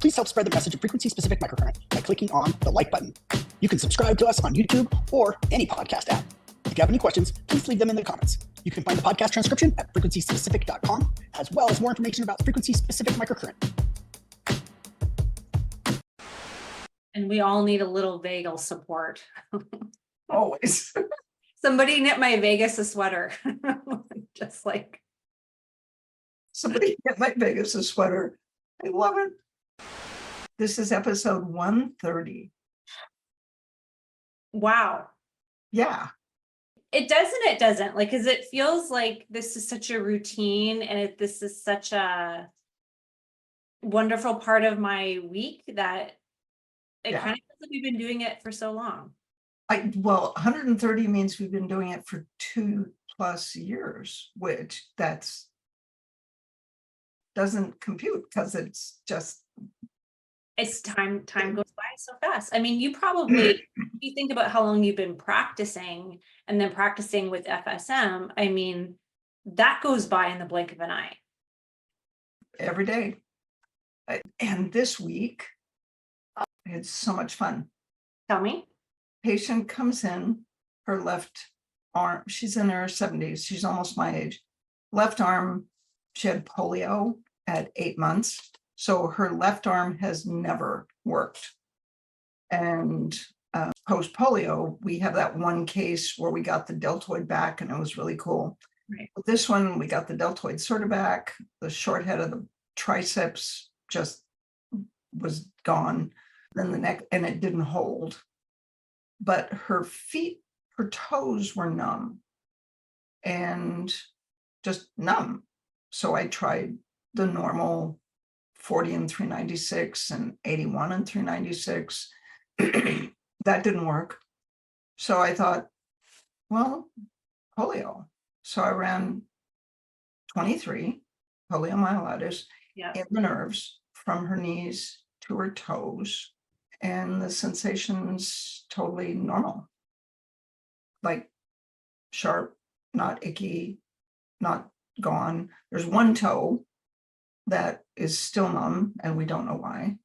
Please help spread the message of frequency-specific microcurrent by clicking on the like button. You can subscribe to us on YouTube or any podcast app. If you have any questions, please leave them in the comments. You can find the podcast transcription at frequencyspecific.com, as well as more information about frequency-specific microcurrent. And we all need a little vagal support. Always. Somebody knit my Vegas a sweater. Just like. Somebody get my Vegas a sweater. I love it. This is episode 130. Wow. Yeah. It doesn't. Like, because it feels like this is such a routine and this is such a wonderful part of my week that it kind of feels like we've been doing it for so long. Well, 130 means we've been doing it for 2+ years, which doesn't compute because it's time goes by so fast. I mean, you probably, you think about how long you've been practicing and then practicing with FSM, I mean, that goes by in the blink of an eye. Every day. And this week, I had so much fun. Tell me. Patient comes in, her left arm, she's in her 70s, she's almost my age. Left arm, she had polio at 8 months. So her left arm has never worked. And post-polio, we have that one case where we got the deltoid back and it was really cool. Right. With this one, we got the deltoid sort of back, the short head of the triceps just was gone. Then the neck, and it didn't hold. But her feet, her toes were numb and just numb. So I tried the normal 40 and 396 and 81 and 396. That didn't work. So I thought, well, polio. So I ran 23 poliomyelitis in the nerves from her knees to her toes. And the sensation's totally normal. Like sharp, not icky, not gone. There's one toe that is still numb and we don't know why.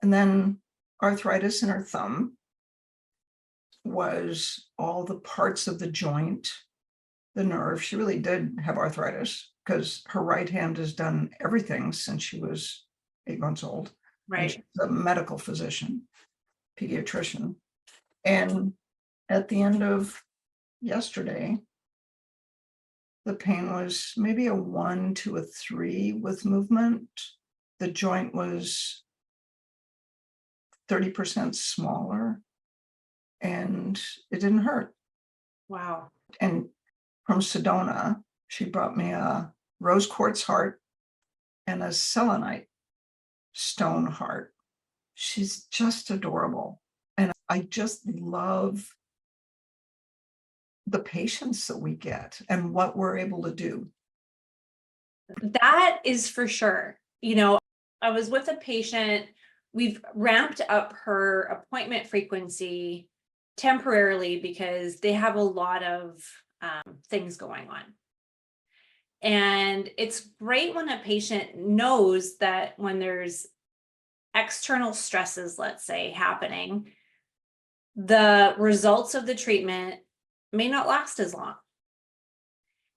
And then arthritis in her thumb was all the parts of the joint, the nerve. She really did have arthritis because her right hand has done everything since she was 8 months old. Right. She's a medical physician, pediatrician. And at the end of yesterday, the pain was maybe a 1 to a 3 with movement. The joint was 30% smaller and it didn't hurt. Wow. And from Sedona, she brought me a rose quartz heart and a selenite stone heart. She's just adorable. And I just love the patients that we get and what we're able to do. That is for sure. You know, I was with a patient, we've ramped up her appointment frequency temporarily because they have a lot of things going on. And it's great when a patient knows that when there's external stresses, let's say, happening, the results of the treatment may not last as long.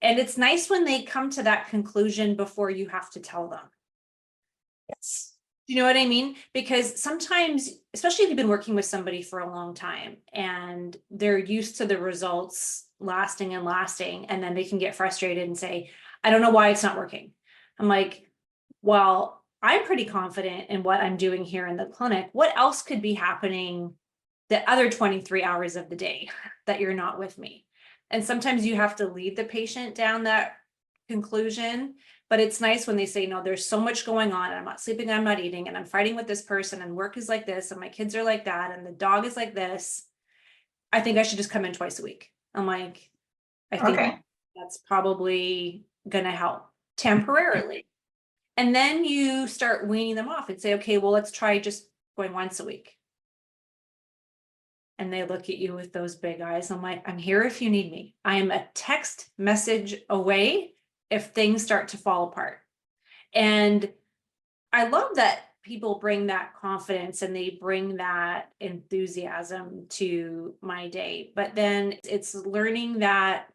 And it's nice when they come to that conclusion before you have to tell them. Yes. You know what I mean? Because sometimes, especially if you've been working with somebody for a long time and they're used to the results lasting, and then they can get frustrated and say, I don't know why it's not working. I'm like, well, I'm pretty confident in what I'm doing here in the clinic. What else could be happening the other 23 hours of the day that you're not with me? And sometimes you have to lead the patient down that conclusion, but it's nice when they say, no, there's so much going on. I'm not sleeping, I'm not eating, and I'm fighting with this person, and work is like this, and my kids are like that, and the dog is like this. I think I should just come in twice a week. I'm like, I think that's probably going to help temporarily. And then you start weaning them off and say, okay, well, let's try just going once a week. And they look at you with those big eyes. I'm like, I'm here if you need me. I am a text message away if things start to fall apart. And I love that people bring that confidence and they bring that enthusiasm to my day. But then it's learning that,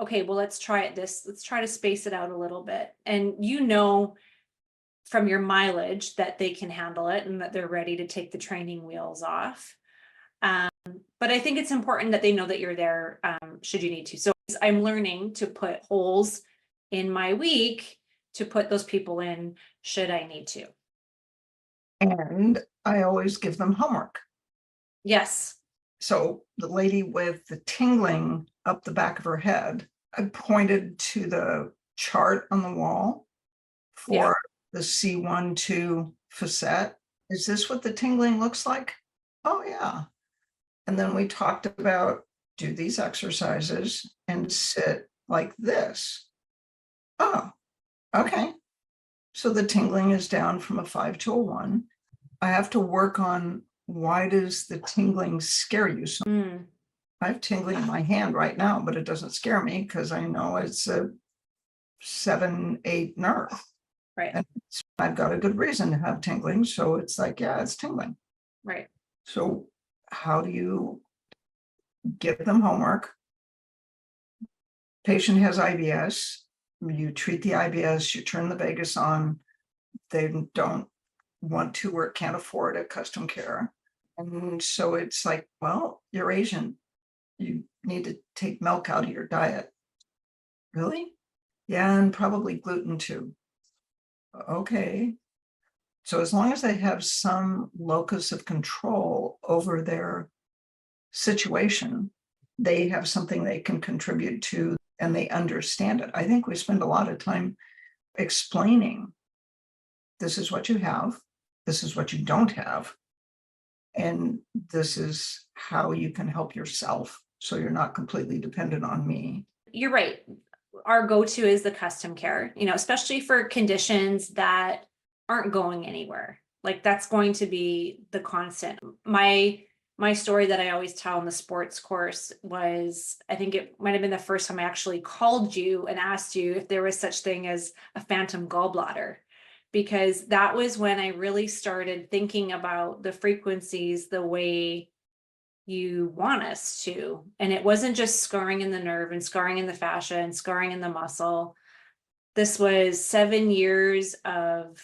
okay, well, let's try let's try to space it out a little bit. And from your mileage that they can handle it and that they're ready to take the training wheels off. But I think it's important that they know that you're there should you need to. So I'm learning to put holes in my week to put those people in should I need to. And I always give them homework. Yes. So the lady with the tingling up the back of her head, I pointed to the chart on the wall for the C1-2 facet. Is this what the tingling looks like? Oh, yeah. And then we talked about do these exercises and sit like this. Oh, okay. So the tingling is down from a 5 to a 1. I have to work on why does the tingling scare you so much? I have tingling in my hand right now, but it doesn't scare me because I know it's a 7-8 nerve. Right. And I've got a good reason to have tingling. So it's like, yeah, it's tingling. Right. So how do you give them homework? Patient has IBS. You treat the IBS, you turn the vagus on. They don't want to or can't afford a custom care. And so it's like, well, you're Asian. You need to take milk out of your diet. Really? Yeah, and probably gluten too. Okay. So as long as they have some locus of control over their situation, they have something they can contribute to and they understand it. I think we spend a lot of time explaining this is what you have, this is what you don't have, and this is how you can help yourself so you're not completely dependent on me. You're right. Our go-to is the custom care, especially for conditions that aren't going anywhere. Like that's going to be the constant. My story that I always tell in the sports course was, I think it might have been the first time I actually called you and asked you if there was such thing as a phantom gallbladder, because that was when I really started thinking about the frequencies the way you want us to. And it wasn't just scarring in the nerve and scarring in the fascia and scarring in the muscle. This was 7 years of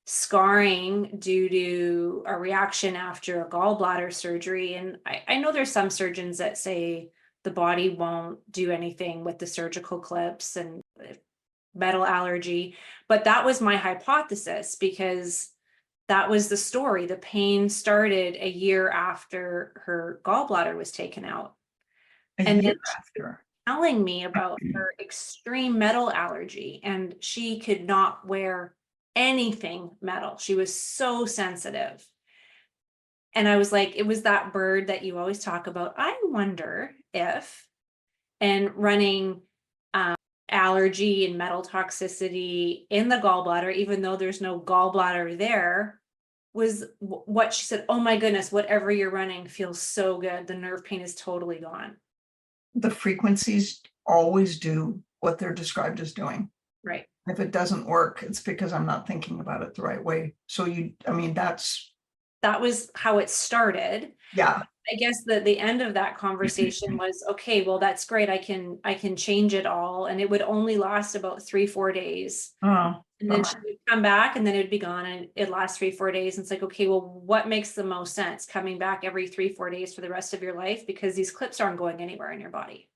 scarring due to a reaction after a gallbladder surgery. And I know there's some surgeons that say the body won't do anything with the surgical clips and metal allergy, but that was my hypothesis because that was the story. The pain started a year after her gallbladder was taken out. And year after. Telling me about her extreme metal allergy, and she could not wear anything metal. She was so sensitive. And I was like, it was that bird that you always talk about. I wonder if, and running allergy and metal toxicity in the gallbladder, even though there's no gallbladder there, was what she said. Oh my goodness, whatever you're running feels so good. The nerve pain is totally gone. The frequencies always do what they're described as doing. Right. If it doesn't work, it's because I'm not thinking about it the right way. So that was how it started. Yeah. I guess the end of that conversation was, okay, well, that's great. I can change it all. And it would only last about 3-4 days. Oh, and then she would come back and then it would be gone and it lasts 3-4 days. And it's like, okay, well, what makes the most sense? Coming back every 3-4 days for the rest of your life, because these clips aren't going anywhere in your body.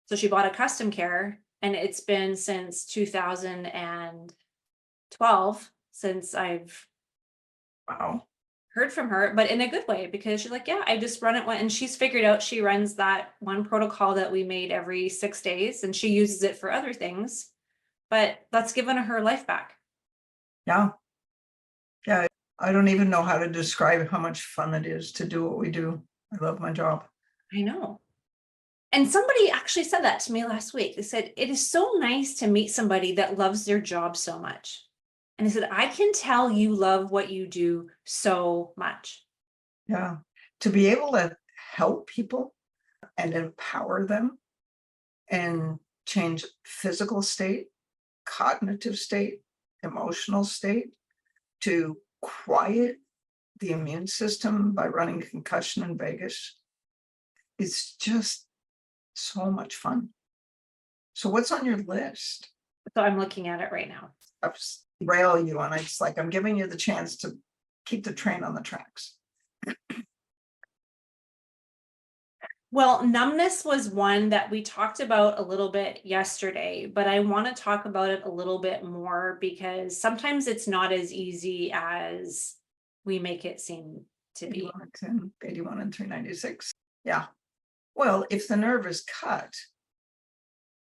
So she bought a custom care, and it's been since 2012 since I've heard from her, but in a good way, because she's like, yeah, I just run it one, and she's figured out she runs that one protocol that we made every 6 days, and she uses it for other things, but that's given her life back. Yeah. Yeah. I don't even know how to describe how much fun it is to do what we do. I love my job. I know. And somebody actually said that to me last week. They said, it is so nice to meet somebody that loves their job so much. And they said, I can tell you love what you do so much. Yeah. To be able to help people and empower them and change physical state, cognitive state, emotional state, to quiet the immune system by running concussion in vagus is just so much fun. So what's on your list? So I'm looking at it right now. I'll just rail you on. It's like I'm giving you the chance to keep the train on the tracks. Well, numbness was one that we talked about a little bit yesterday, but I want to talk about it a little bit more because sometimes it's not as easy as we make it seem to be. 81 and 396. Yeah. Well, if the nerve is cut,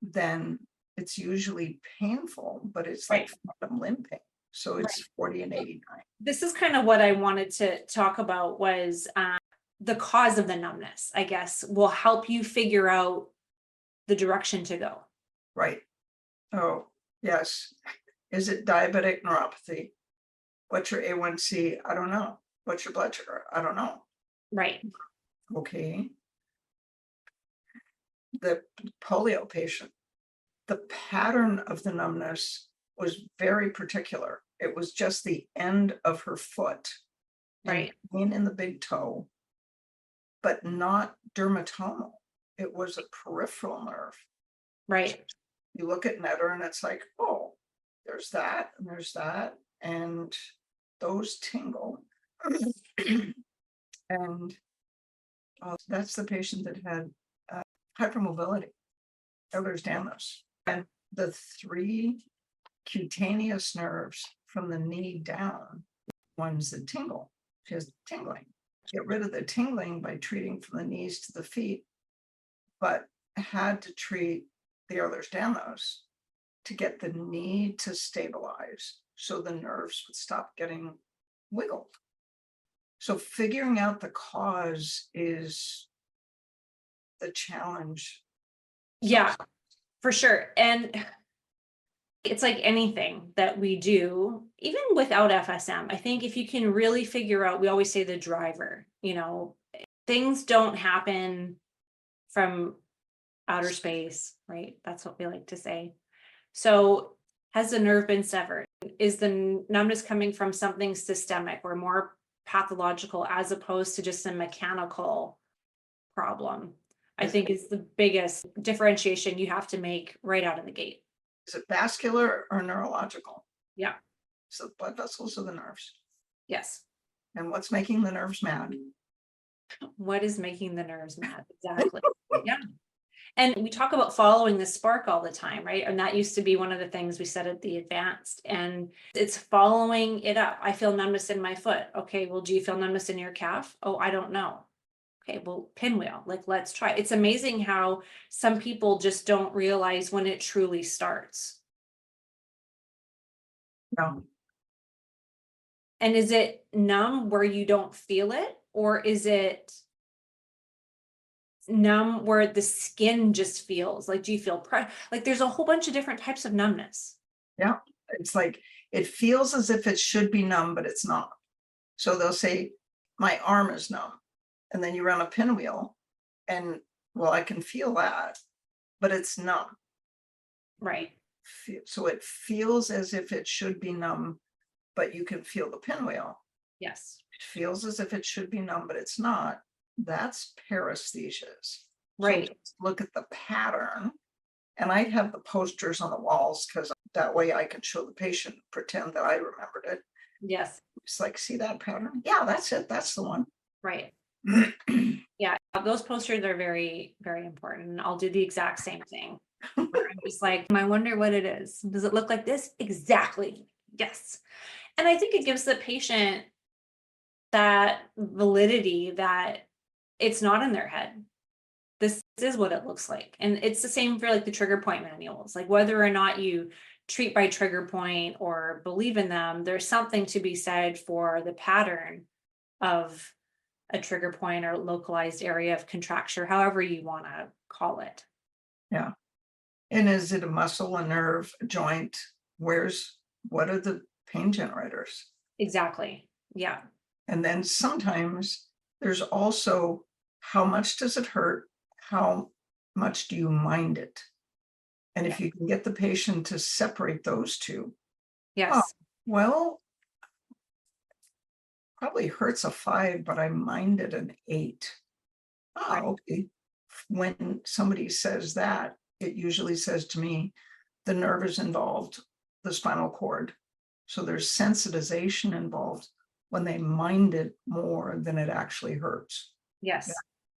then it's usually painful, but it's like phantom limping. So it's 40 and 89. This is kind of what I wanted to talk about was the cause of the numbness, I guess, will help you figure out the direction to go. Right. Oh, yes. Is it diabetic neuropathy? What's your A1C? I don't know. What's your blood sugar? I don't know. Right. Okay. The polio patient, the pattern of the numbness was very particular. It was just the end of her foot, Right. in the big toe, but not dermatomal. It was a peripheral nerve. Right. You look at Netter and it's like, oh, there's that and there's that, and those tingle. And that's the patient that had hypermobility, Ehlers-Danlos, and the 3 cutaneous nerves from the knee down, ones that tingle. She has tingling. Get rid of the tingling by treating from the knees to the feet, but had to treat the Ehlers-Danlos to get the knee to stabilize so the nerves would stop getting wiggled. So figuring out the cause is the challenge. Yeah, for sure. And it's like anything that we do, even without FSM, I think if you can really figure out, we always say the driver, things don't happen from outer space, right? That's what we like to say. So has the nerve been severed? Is the numbness coming from something systemic or more pathological as opposed to just a mechanical problem? I think is the biggest differentiation you have to make right out of the gate. Is it vascular or neurological? Yeah. So the blood vessels or the nerves? Yes. And what's making the nerves mad? What is making the nerves mad? Exactly. Yeah. And we talk about following the spark all the time, right? And that used to be one of the things we said at the advanced, and it's following it up. I feel numbness in my foot. Okay, well, do you feel numbness in your calf? Oh, I don't know. Okay, well, pinwheel, let's try. It's amazing how some people just don't realize when it truly starts. No. And is it numb where you don't feel it? Or is it numb where the skin just feels like, do you feel pressure? Like there's a whole bunch of different types of numbness. Yeah. It's like, it feels as if it should be numb, but it's not. So they'll say, my arm is numb. And then you run a pinwheel and, well, I can feel that, but it's numb. Right. So it feels as if it should be numb, but you can feel the pinwheel. Yes. It feels as if it should be numb, but it's not. That's paresthesias. Right. So look at the pattern. And I have the posters on the walls because that way I can show the patient, pretend that I remembered it. Yes. It's like, see that pattern? Yeah, that's it. That's the one. Right. Yeah, those posters are very, very important. I'll do the exact same thing. I'm just like, I wonder what it is. Does it look like this? Exactly. Yes. And I think it gives the patient that validity that it's not in their head. This is what it looks like. And it's the same for like the trigger point manuals, like whether or not you treat by trigger point or believe in them, there's something to be said for the pattern of a trigger point or localized area of contracture, however you want to call it. Yeah. And is it a muscle, a nerve, a joint? What are the pain generators? Exactly. Yeah. And then sometimes there's also, how much does it hurt? How much do you mind it? And if you can get the patient to separate those two. Yes. Well, probably hurts a 5, but I minded an 8. Right. Oh, okay. When somebody says that, it usually says to me, the nerve is involved, the spinal cord. So there's sensitization involved when they mind it more than it actually hurts. Yes.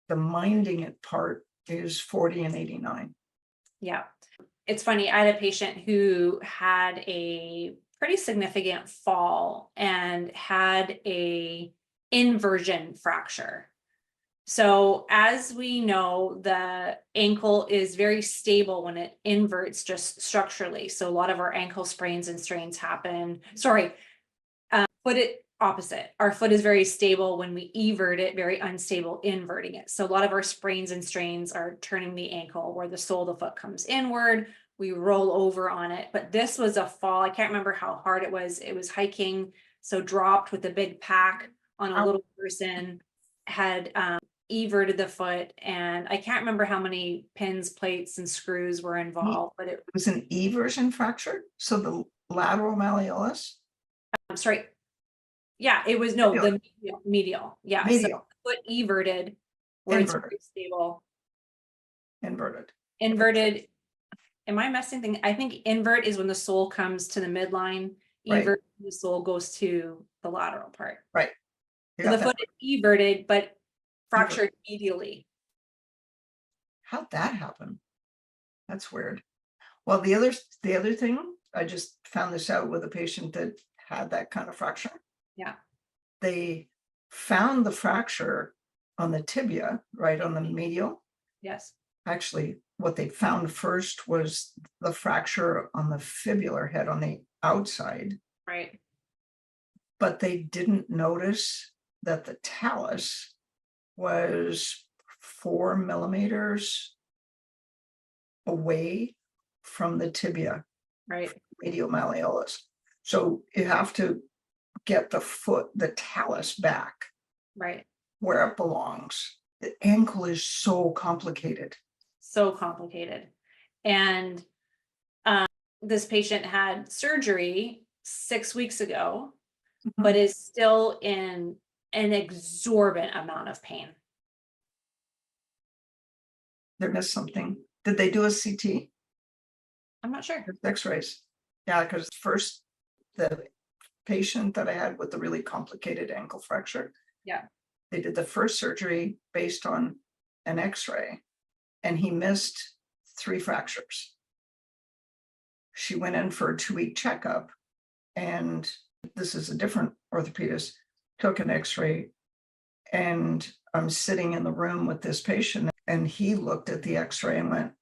The minding it part is 40 and 89. Yeah. It's funny. I had a patient who had a pretty significant fall and had a inversion fracture. So as we know, the ankle is very stable when it inverts just structurally. So a lot of our ankle sprains and strains happen. Foot it opposite. Our foot is very stable when we evert it, very unstable inverting it. So a lot of our sprains and strains are turning the ankle where the sole of the foot comes inward. We roll over on it. But this was a fall. I can't remember how hard it was. It was hiking. So dropped with a big pack on a little person, had everted the foot, and I can't remember how many pins, plates, and screws were involved, but it was an eversion fracture. So the lateral malleolus. Sorry. Yeah, it was the medial. Yeah, medial. So foot everted, where it's very stable. Inverted. Am I messing things? I think invert is when the sole comes to the midline. Evert, the sole goes to the lateral part. Right. So the foot is everted, but fractured medially. How'd that happen? That's weird. Well, the other thing, I just found this out with a patient that had that kind of fracture. Yeah. They found the fracture on the tibia, right on the medial. Yes. Actually, what they found first was the fracture on the fibular head on the outside. Right. But they didn't notice that the talus was 4 millimeters away from the tibia, right, medial malleolus. So you have to get the foot, the talus back, right, where it belongs. The ankle is so complicated. So complicated. And this patient had surgery 6 weeks ago, but is still in an exorbitant amount of pain. They missed something. Did they do a CT? I'm not sure. X-rays. Yeah, because first the patient that I had with the really complicated ankle fracture. Yeah. They did the first surgery based on an X-ray, and he missed 3 fractures. She went in for a 2-week checkup, and this is a different orthopedist, took an X-ray, and I'm sitting in the room with this patient, and he looked at the X-ray and went,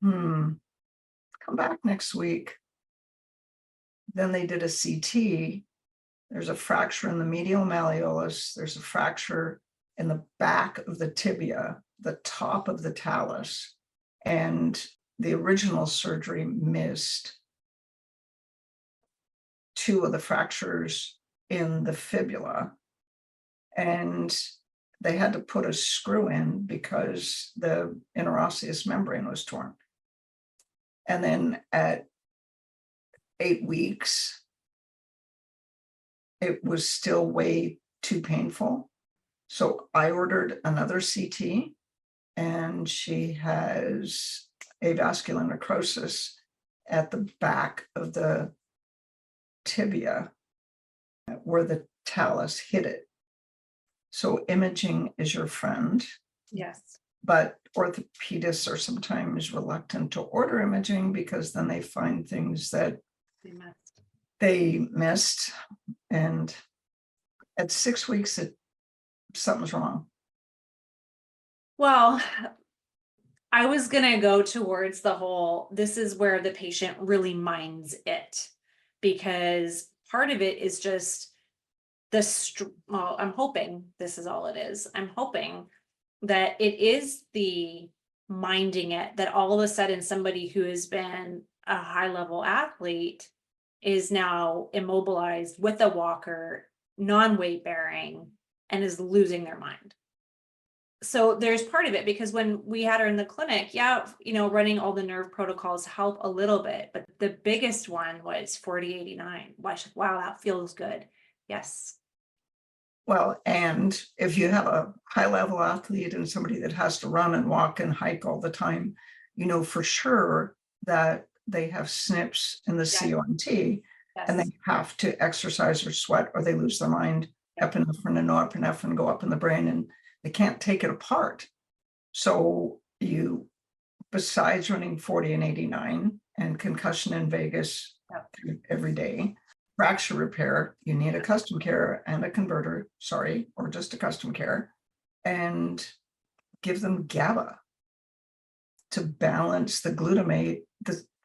come back next week. Then they did a CT. There's a fracture in the medial malleolus. There's a fracture in the back of the tibia, the top of the talus. And the original surgery missed 2 of the fractures in the fibula. And they had to put a screw in because the interosseous membrane was torn. And then at 8 weeks, it was still way too painful. So I ordered another CT, and she has avascular necrosis at the back of the tibia where the talus hit it. So imaging is your friend. Yes. But orthopedists are sometimes reluctant to order imaging because then they find things that they missed. And at 6 weeks, something's wrong. Well, I was going to go towards the whole, this is where the patient really minds it, because part of it is just well, I'm hoping this is all it is. I'm hoping that it is the minding it, that all of a sudden somebody who has been a high level athlete is now immobilized with a walker, non-weight bearing, and is losing their mind. So there's part of it, because when we had her in the clinic, running all the nerve protocols help a little bit, but the biggest one was 4089. Wow, that feels good. Yes. Well, and if you have a high level athlete and somebody that has to run and walk and hike all the time, you know for sure that they have SNPs in the COMT, and they have to exercise or sweat or they lose their mind. Epinephrine and norepinephrine go up in the brain and they can't take it apart. So you, besides running 40 and 89 and concussion in Vegas every day, fracture repair, you need a custom care and a converter, or just a custom care, and give them GABA to balance the glutamate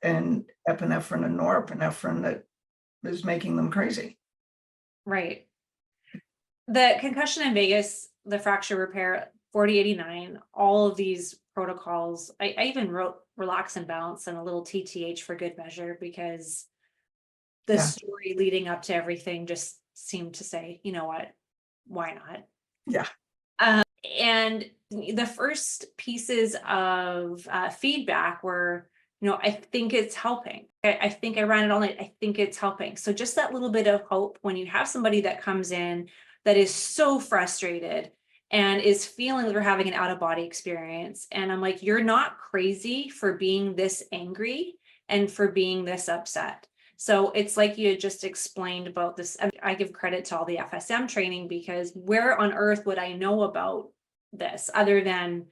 and epinephrine and norepinephrine that is making them crazy. Right. The concussion in Vegas, the fracture repair, 4089, all of these protocols, I even wrote relax and balance and a little TTH for good measure, because the story leading up to everything just seemed to say, you know what, why not? Yeah. And the first pieces of feedback were, I think it's helping. I think I ran it all night. I think it's helping. So just that little bit of hope when you have somebody that comes in that is so frustrated and is feeling that they're having an out-of-body experience. And I'm like, you're not crazy for being this angry and for being this upset. So it's like you had just explained about this. I give credit to all the FSM training, because where on earth would I know about this other than,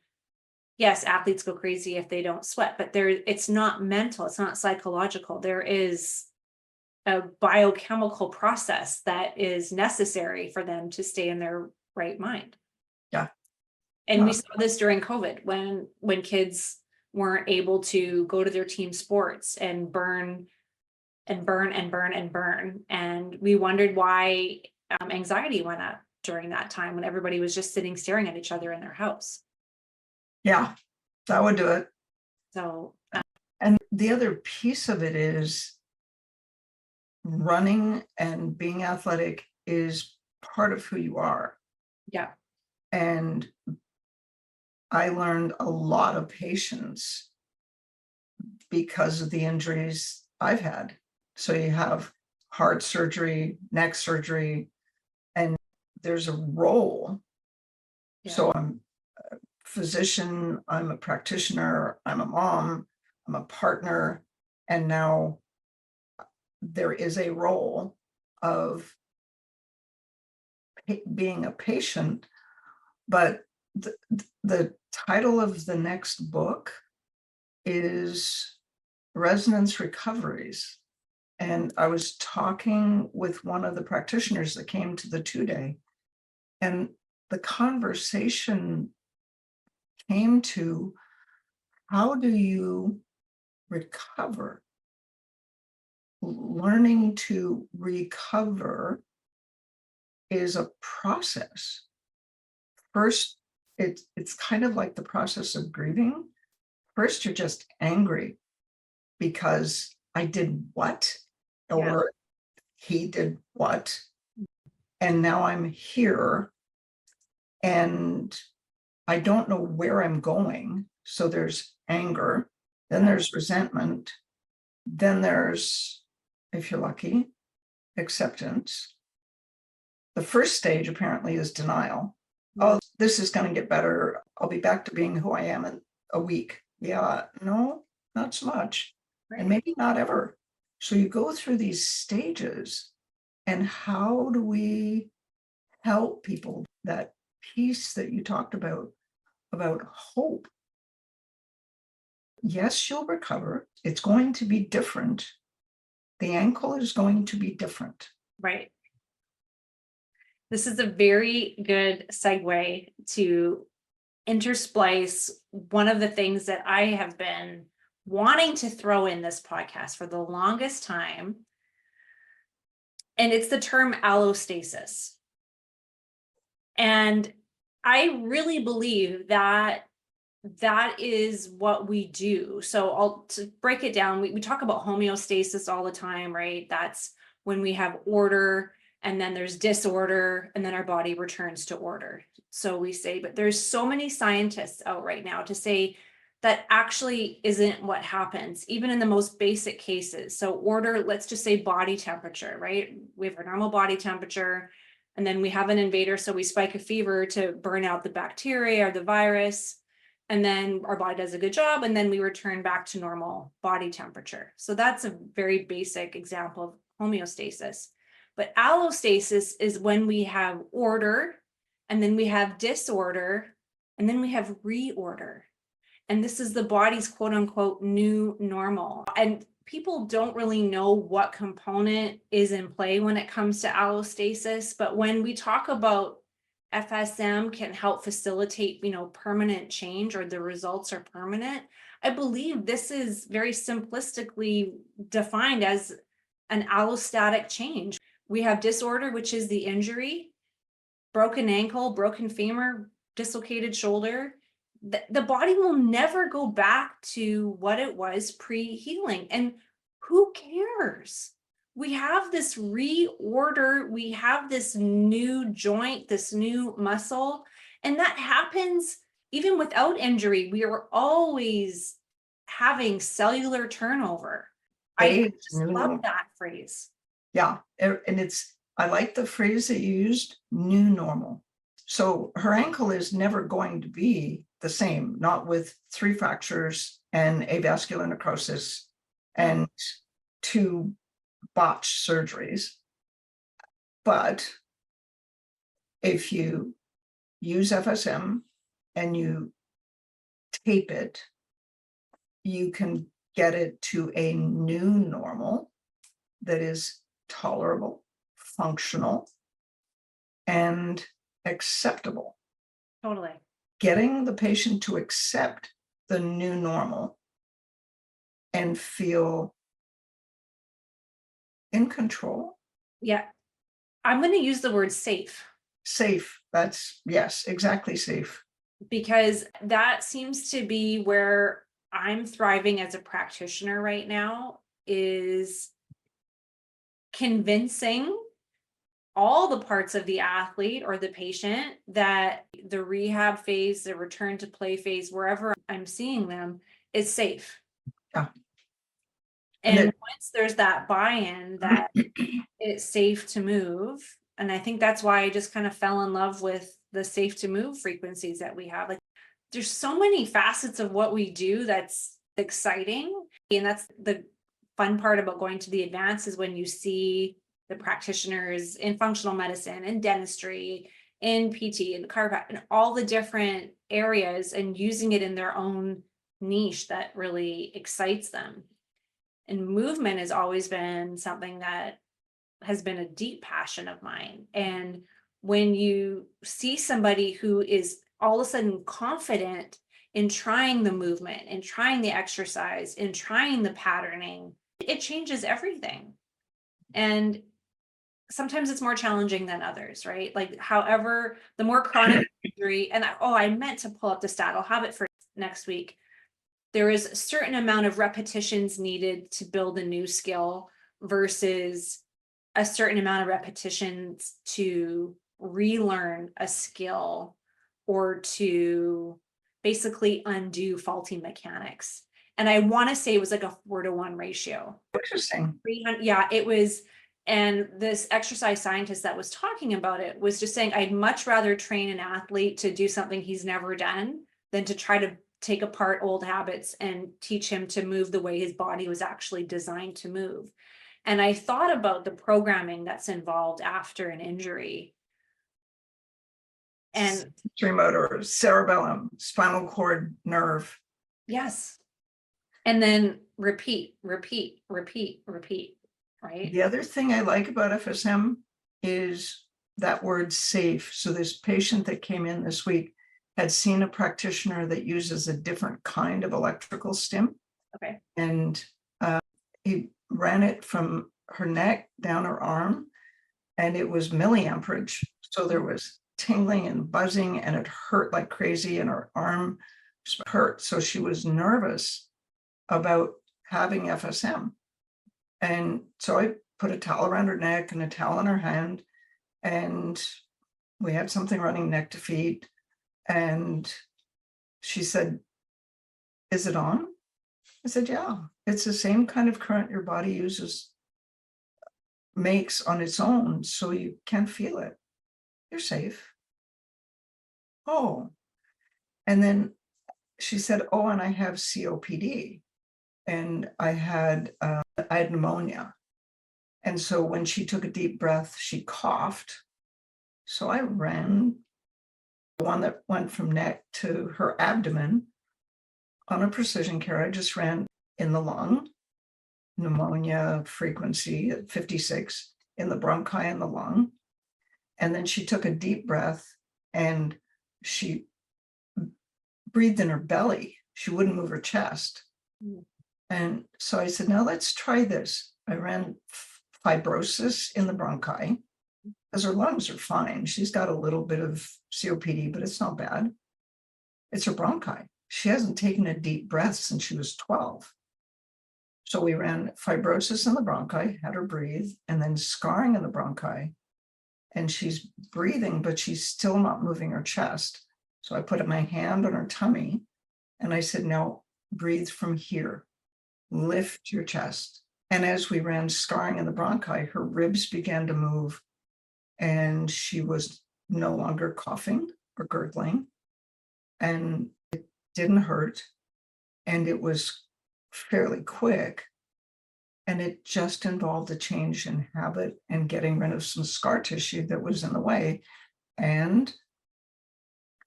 yes, athletes go crazy if they don't sweat, but it's not mental, it's not psychological. There is a biochemical process that is necessary for them to stay in their right mind. Yeah. And we saw this during COVID when kids weren't able to go to their team sports and burn. And we wondered why anxiety went up during that time when everybody was just sitting staring at each other in their house. Yeah, that would do it. So, and the other piece of it is running and being athletic is part of who you are. Yeah. And I learned a lot of patience because of the injuries I've had. So you have heart surgery, neck surgery, and there's a role. Yeah. So I'm a physician, I'm a practitioner, I'm a mom, I'm a partner, and now there is a role of being a patient. But the title of the next book is Resonance Recoveries. And I was talking with one of the practitioners that came to the 2-day, and the conversation came to, how do you recover? Learning to recover is a process. First, it's kind of like the process of grieving. First, you're just angry because I did what? Or he did what? And now I'm here and I don't know where I'm going. So there's anger, then there's resentment, then there's, if you're lucky, acceptance. The first stage apparently is denial. Oh, this is going to get better. I'll be back to being who I am in a week. Yeah, no, not so much. Right. And maybe not ever. So you go through these stages, and how do we help people? That piece that you talked about hope. Yes, you'll recover. It's going to be different. The ankle is going to be different. Right. This is a very good segue to intersplice one of the things that I have been wanting to throw in this podcast for the longest time. And it's the term allostasis. And I really believe that is what we do. So to break it down, we talk about homeostasis all the time, right? That's when we have order and then there's disorder and then our body returns to order. So we say, but there's so many scientists out right now to say that actually isn't what happens, even in the most basic cases. So order, let's just say body temperature, right? We have our normal body temperature. And then we have an invader, so we spike a fever to burn out the bacteria or the virus. And then our body does a good job, and then we return back to normal body temperature. So that's a very basic example of homeostasis. But allostasis is when we have order, and then we have disorder, and then we have reorder. And this is the body's quote unquote new normal. And people don't really know what component is in play when it comes to allostasis. But when we talk about FSM can help facilitate, permanent change, or the results are permanent, I believe this is very simplistically defined as an allostatic change. We have disorder, which is the injury, broken ankle, broken femur, dislocated shoulder. The body will never go back to what it was pre-healing. And who cares? We have this reorder, we have this new joint, this new muscle, and that happens even without injury. We are always having cellular turnover. I just love that phrase. Yeah, and I like the phrase that you used, new normal. So her ankle is never going to be the same, not with 3 fractures and avascular necrosis and 2 botched surgeries. But if you use FSM and you tape it, you can get it to a new normal that is tolerable, functional, and acceptable. Totally. Getting the patient to accept the new normal and feel in control. Yeah. I'm going to use the word safe. Safe. That's, yes, exactly, safe. Because that seems to be where I'm thriving as a practitioner right now, is convincing all the parts of the athlete or the patient that the rehab phase, the return to play phase, wherever I'm seeing them, is safe. Yeah. And once there's that buy-in that it's safe to move, and I think that's why I just kind of fell in love with the safe to move frequencies that we have. Like, there's so many facets of what we do that's exciting. And that's the fun part about going to the advanced, is when you see the practitioners in functional medicine and dentistry, in PT and chiropractic, and all the different areas, and using it in their own niche that really excites them. And movement has always been something that has been a deep passion of mine. And when you see somebody who is all of a sudden confident in trying the movement and trying the exercise and trying the patterning, it changes everything. And sometimes it's more challenging than others, right? Like, however, the more chronic injury, and I meant to pull up the stat, I'll have it for next week. There is a certain amount of repetitions needed to build a new skill versus a certain amount of repetitions to relearn a skill or to basically undo faulty mechanics. And I want to say it was like a 4-to-1 ratio. Interesting. Yeah, it was. And this exercise scientist that was talking about it was just saying, I'd much rather train an athlete to do something he's never done than to try to take apart old habits and teach him to move the way his body was actually designed to move. And I thought about the programming that's involved after an injury. And motor, cerebellum, spinal cord, nerve. Yes. And then repeat, right? The other thing I like about FSM is that word safe. So this patient that came in this week had seen a practitioner that uses a different kind of electrical stim. Okay. And he ran it from her neck down her arm, and it was milliamperage. So there was tingling and buzzing, and it hurt like crazy, and her arm hurt. So she was nervous about having FSM. And so I put a towel around her neck and a towel in her hand, and we had something running neck to feet. And she said, "Is it on?" I said, "Yeah, it's the same kind of current your body makes on its own, so you can feel it." you're safe. Oh, and then she said, oh, and I have COPD, and I had pneumonia. And so when she took a deep breath, she coughed. So I ran the one that went from neck to her abdomen on a precision care. I just ran in the lung, pneumonia frequency at 56, in the bronchi and the lung. And then she took a deep breath and she breathed in her belly. She wouldn't move her chest. And so I said, now let's try this. I ran fibrosis in the bronchi because her lungs are fine. She's got a little bit of COPD, but it's not bad. It's her bronchi. She hasn't taken a deep breath since she was 12. So we ran fibrosis in the bronchi, had her breathe, and then scarring in the bronchi. And she's breathing, but she's still not moving her chest. So I put my hand on her tummy and I said, now breathe from here, lift your chest. And as we ran scarring in the bronchi, her ribs began to move and she was no longer coughing or gurgling, and it didn't hurt. And it was fairly quick. And it just involved a change in habit and getting rid of some scar tissue that was in the way and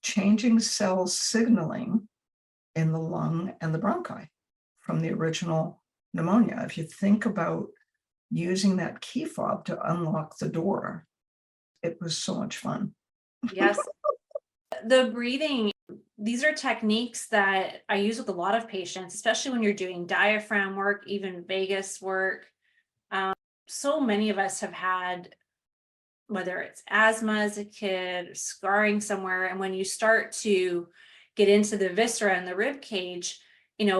changing cell signaling in the lung and the bronchi from the original pneumonia. If you think about using that key fob to unlock the door, it was so much fun. Yes. The breathing, these are techniques that I use with a lot of patients, especially when you're doing diaphragm work, even vagus work. So many of us have had, whether it's asthma as a kid, scarring somewhere, and when you start to get into the viscera and the rib cage,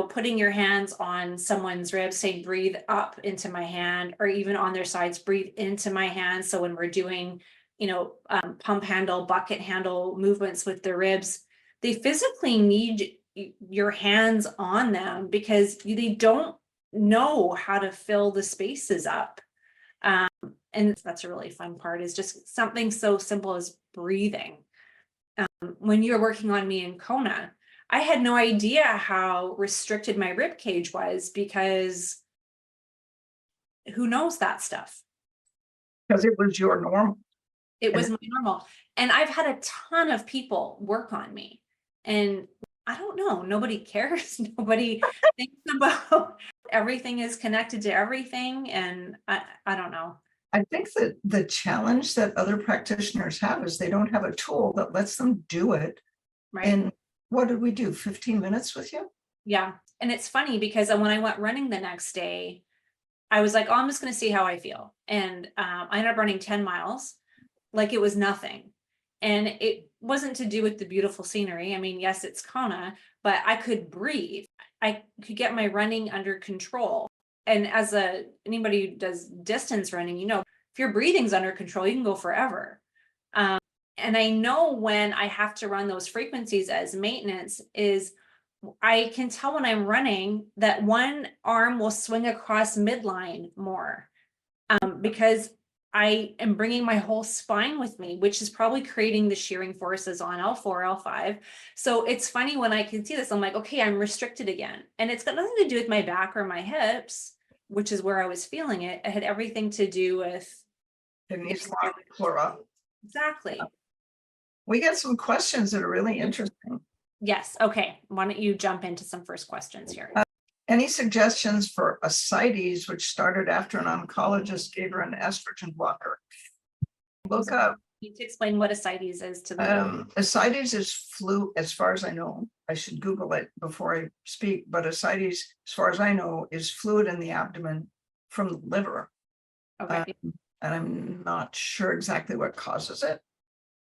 putting your hands on someone's ribs, say, breathe up into my hand, or even on their sides, breathe into my hand. So when we're doing, pump handle, bucket handle movements with the ribs, they physically need your hands on them because they don't know how to fill the spaces up. And that's a really fun part, is just something so simple as breathing. When you were working on me in Kona, I had no idea how restricted my rib cage was, because who knows that stuff? Because it was your normal. It was my normal. And I've had a ton of people work on me, and I don't know, nobody cares. Nobody thinks about everything is connected to everything. And I don't know. I think that the challenge that other practitioners have is they don't have a tool that lets them do it. Right. And what did we do? 15 minutes with you? Yeah. And it's funny because when I went running the next day, I was like, oh, I'm just going to see how I feel. And I ended up running 10 miles like it was nothing. And it wasn't to do with the beautiful scenery. I mean, yes, it's Kona, but I could breathe. I could get my running under control. And as anybody who does distance running, if your breathing's under control, you can go forever. And I know when I have to run those frequencies as maintenance is I can tell when I'm running that one arm will swing across midline more, because I am bringing my whole spine with me, which is probably creating the shearing forces on L4, L5. So it's funny when I can see this, I'm like, okay, I'm restricted again. And it's got nothing to do with my back or my hips, which is where I was feeling it. It had everything to do with. Exactly. We got some questions that are really interesting. Yes. Okay. Why don't you jump into some first questions here? Any suggestions for ascites, which started after an oncologist gave her an estrogen blocker? Look up. You need to explain what ascites is to them. Ascites is flu, as far as I know. I should Google it before I speak, but ascites, as far as I know, is fluid in the abdomen from the liver. Okay. And I'm not sure exactly what causes it,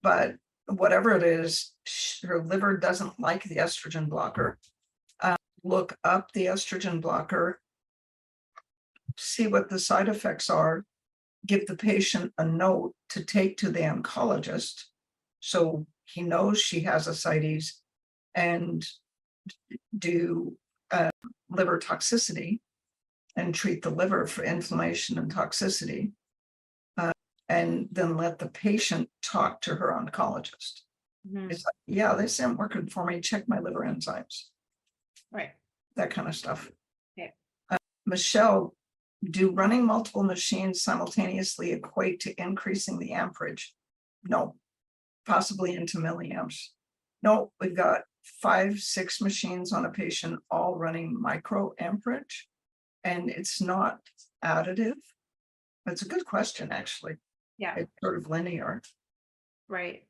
but whatever it is, her liver doesn't like the estrogen blocker. Look up the estrogen blocker, see what the side effects are, give the patient a note to take to the oncologist so he knows she has ascites, and do liver toxicity and treat the liver for inflammation and toxicity. and then let the patient talk to her oncologist. Mhm. It's like, yeah, this isn't working for me. Check my liver enzymes, Right. that kind of stuff. Okay. Michelle, do running multiple machines simultaneously equate to increasing the amperage? No, possibly into milliamps. No, we've got 5, 6 machines on a patient, all running micro amperage, and it's not additive. It's a good question, actually. Yeah. It's sort of linear. Right.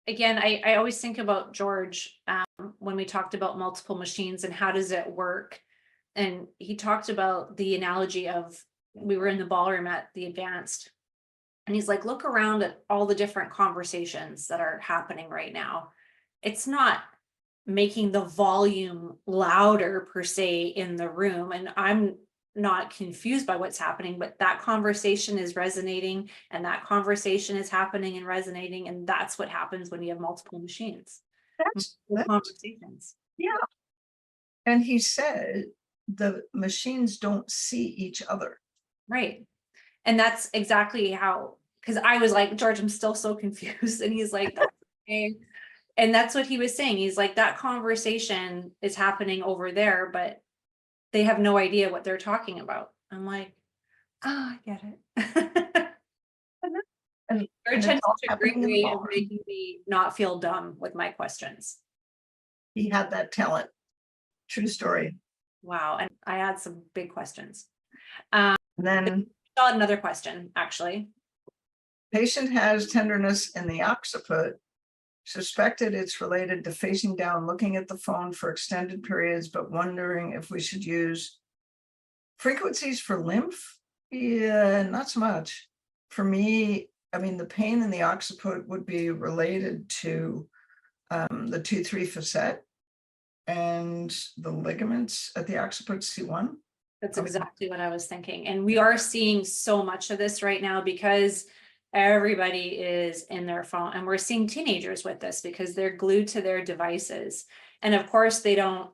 Again, I always think about George when we talked about multiple machines and how does it work. And he talked about the analogy of we were in the ballroom at the advanced. And he's like, look around at all the different conversations that are happening right now. It's not making the volume louder per se in the room. And I'm not confused by what's happening, but that conversation is resonating and that conversation is happening and resonating. And that's what happens when you have multiple machines. Multiple conversations. Yeah. And he said the machines don't see each other. Right. And that's exactly how, because I was like, George, I'm still so confused. And he's like, that's okay. And that's what he was saying. He's like, that conversation is happening over there, but they have no idea what they're talking about. I'm like, I get it. And George it's had all such a great happening in the way of ballroom. making me not feel dumb with my questions. He had that talent. True story. Wow. And I had some big questions. And then I had another question, actually. patient has tenderness in the occiput. Suspected it's related to facing down, looking at the phone for extended periods, but wondering if we should use frequencies for lymph. Yeah, not so much. For me, I mean, the pain in the occiput would be related to the 2-3 facet and the ligaments at the occiput C1. That's exactly what I was thinking. And we are seeing so much of this right now because everybody is in their phone, and we're seeing teenagers with this because they're glued to their devices. And of course they don't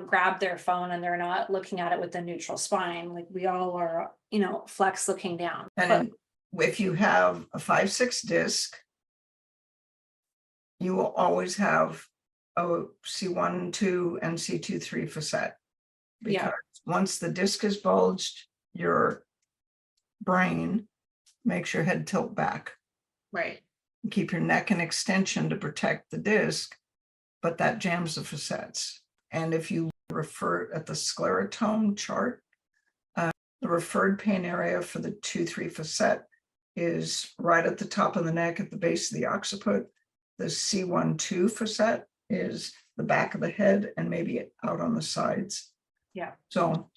grab their phone and they're not looking at it with a neutral spine. Like we all are, flex looking down. And if you have a 5-6 disc, you will always have a C1, 2, and C2, 3 facet. Because once the disc is bulged, your brain makes your head tilt back. Right. You keep your neck in extension to protect the disc, but that jams the facets. And if you refer at the sclerotome chart, the referred pain area for the 2-3 facet is right at the top of the neck at the base of the occiput. The C1-2 facet is the back of the head and maybe out on the sides. Yeah. So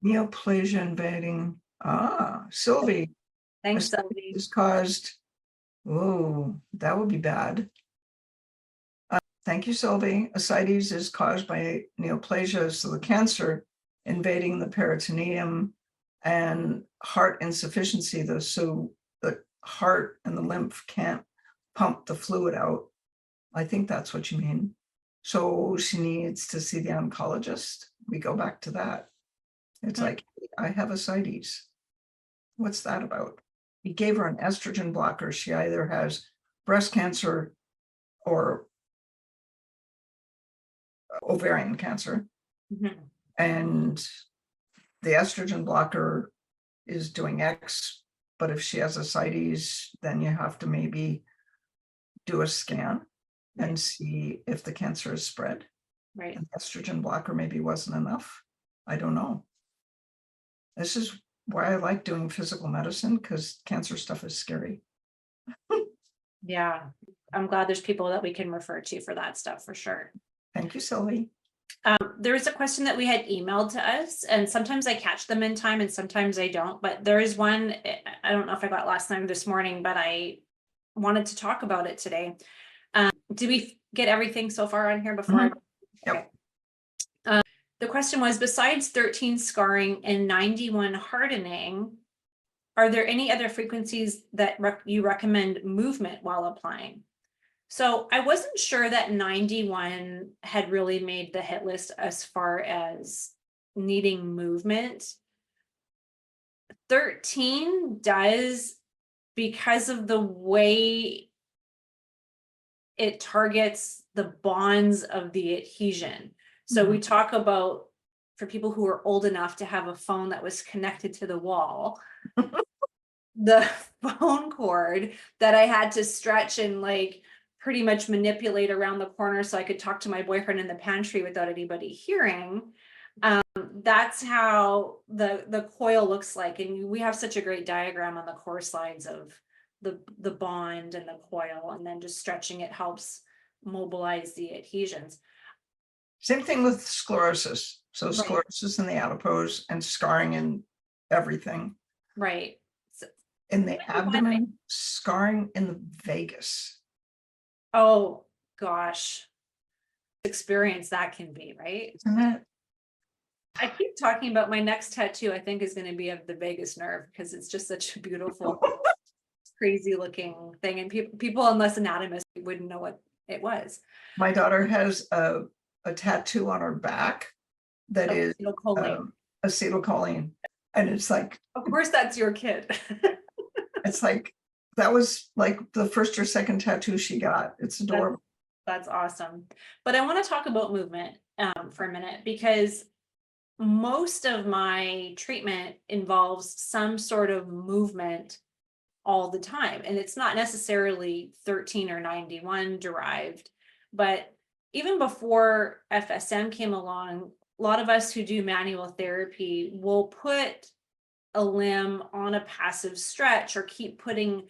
neoplasia invading. Sylvie. Thanks, Sylvie. Is caused. Oh, that would be bad. Thank you, Sylvie. Ascites is caused by neoplasia, so the cancer invading the peritoneum and heart insufficiency, so the heart and the lymph can't pump the fluid out. I think that's what you mean. So she needs to see the oncologist. We go back to that. It's like, I have ascites. What's that about? He gave her an estrogen blocker. She either has breast cancer or ovarian cancer. Mm-hmm. And the estrogen blocker is doing X, but if she has ascites, then you have to maybe do a scan and see if the cancer is spread. Right. An estrogen blocker maybe wasn't enough. I don't know. This is why I like doing physical medicine, because cancer stuff is scary. Yeah. I'm glad there's people that we can refer to for that stuff for sure. Thank you, Sylvie. There was a question that we had emailed to us, and sometimes I catch them in time and sometimes I don't, but there is one, I don't know if I got last night or this morning, but I wanted to talk about it today. Did we get everything so far on here before? Yep. Okay. The question was, besides 13 scarring and 91 hardening, are there any other frequencies that you recommend movement while applying? So I wasn't sure that 91 had really made the hit list as far as needing movement. 13 does, because of the way it targets the bonds of the adhesion. So we talk about, for people who are old enough to have a phone that was connected to the wall, the phone cord that I had to stretch and like pretty much manipulate around the corner so I could talk to my boyfriend in the pantry without anybody hearing. That's how the coil looks like. And we have such a great diagram on the core slides of the bond and the coil, and then just stretching it helps mobilize the adhesions. Same thing with sclerosis. So Right. sclerosis in the adipose and scarring in everything. Right. So, In the abdomen, scarring in the vagus. oh gosh, experience that can be, right? Isn't it? I keep talking about my next tattoo, I think is going to be of the vagus nerve, because it's just such a beautiful, crazy looking thing. And people unless anatomists wouldn't know what it was. My daughter has a tattoo on her back that is Acetylcholine. acetylcholine. And it's like, Of course, that's your kid. it's like, that was like the first or second tattoo she got. It's adorable. That's awesome. But I want to talk about movement for a minute, because most of my treatment involves some sort of movement all the time. And it's not necessarily 13 or 91 derived, but even before FSM came along, a lot of us who do manual therapy will put a limb on a passive stretch or keep putting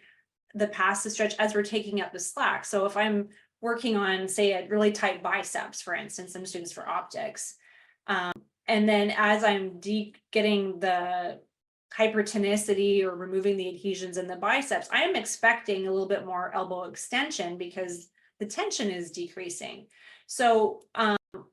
the passive stretch as we're taking up the slack. So if I'm working on, say, a really tight biceps, for instance, some students for optics, and then as I'm getting the hypertonicity or removing the adhesions in the biceps, I am expecting a little bit more elbow extension because the tension is decreasing. So